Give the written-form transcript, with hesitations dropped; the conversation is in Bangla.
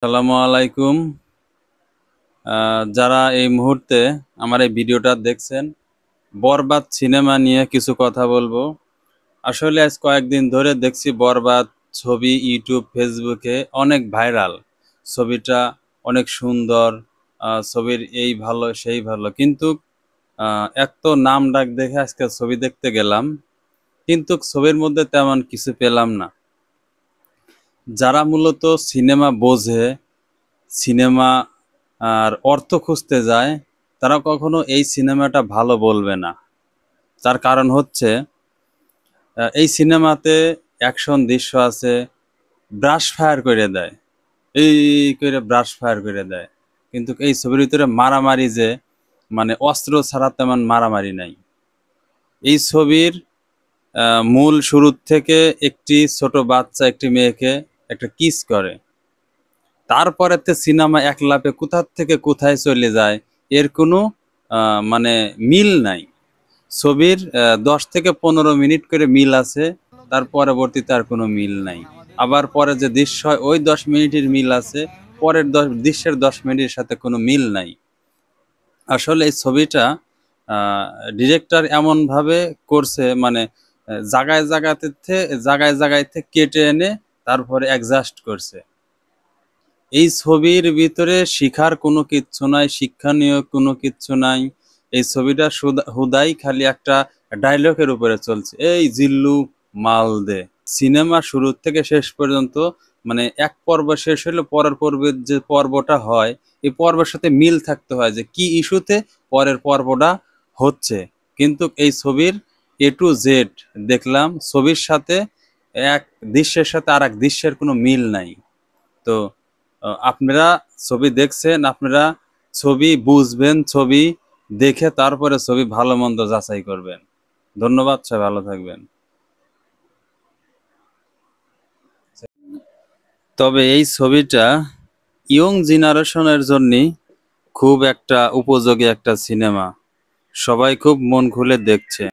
আসসালামু আলাইকুম। যারা এই মুহূর্তে আমার এই ভিডিওটা দেখছেন, বরবাদ সিনেমা নিয়ে কিছু কথা বলবো। আসলে আজ কয়েকদিন ধরে দেখছি বরবাদ ছবি ইউটিউব ফেসবুকে অনেক ভাইরাল। ছবিটা অনেক সুন্দর, ছবির এই ভালো সেই ভালো, কিন্তু এক তো নাম ডাক দেখে আজকে ছবি দেখতে গেলাম, কিন্তু ছবির মধ্যে তেমন কিছু পেলাম না। যারা মূলত সিনেমা বোঝে, সিনেমা আর অর্থ খুঁজতে যায়, তারা কখনো এই সিনেমাটা ভালো বলবে না। তার কারণ হচ্ছে এই সিনেমাতে অ্যাকশন দৃশ্য আছে, ব্রাশ ফায়ার করে দেয়, এই করে ব্রাশ ফায়ার করে দেয়, কিন্তু এই ছবির ভিতরে মারামারি যে মানে অস্ত্র ছাড়া তেমন মারামারি নাই। এই ছবির মূল শুরুর থেকে একটি ছোট বাচ্চা একটি মেয়েকে একটা কিস করে, তারপরে তো সিনেমা এক লাফে কোথা থেকে কোথায় চলে যায়, এর কোনো মানে মিল নাই। ছবির 10 থেকে 15 মিনিট করে মিল আছে, তার পরবর্তীতে আর কোনো মিল নাই। আবার পরে যে দৃশ্য হয় ওই 10 মিনিটের মিল আছে, পরের দৃশ্যের 10 মিনিটের সাথে কোনো মিল নাই। আসলে এই ছবিটা ডিরেক্টর এমনভাবে করছে, মানে জায়গায় জায়গায় থেকে কেটে এনে তারপরে অ্যাডজাস্ট করছে। এই ছবির ভিতরে শিখার কোনো কিচ্ছু নাই, শিক্ষণীয় কোনো কিচ্ছু নাই। এই ছবিটা হুদাই খালি একটা ডায়লগের উপরে চলছে, এই জিল্লু মাল দে। সিনেমা শুরু থেকে শেষ পর্যন্ত মানে এক পর্ব শেষ হলে পরের পর্বের যে পর্বটা হয়, এই পর্বের সাথে মিল থাকতে হয় যে কি ইস্যুতে পরের পর্বটা হচ্ছে। কিন্তু এই ছবির A to Z দেখলাম, ছবির সাথে এক দৃশ্যের সাথে আর এক দৃশ্যের কোনো মিল নাই। তো আপনারা ছবি দেখছেন, আপনারা ছবি বুঝবেন, ছবি দেখে তারপরে ছবি ভালো মন্দ যাচাই করবেন। ধন্যবাদ, সবাই ভালো থাকবেন। তবে এই ছবিটা ইয়ং জেনারেশনের জন্য খুব একটা উপযোগী একটা সিনেমা, সবাই খুব মন খুলে দেখছে।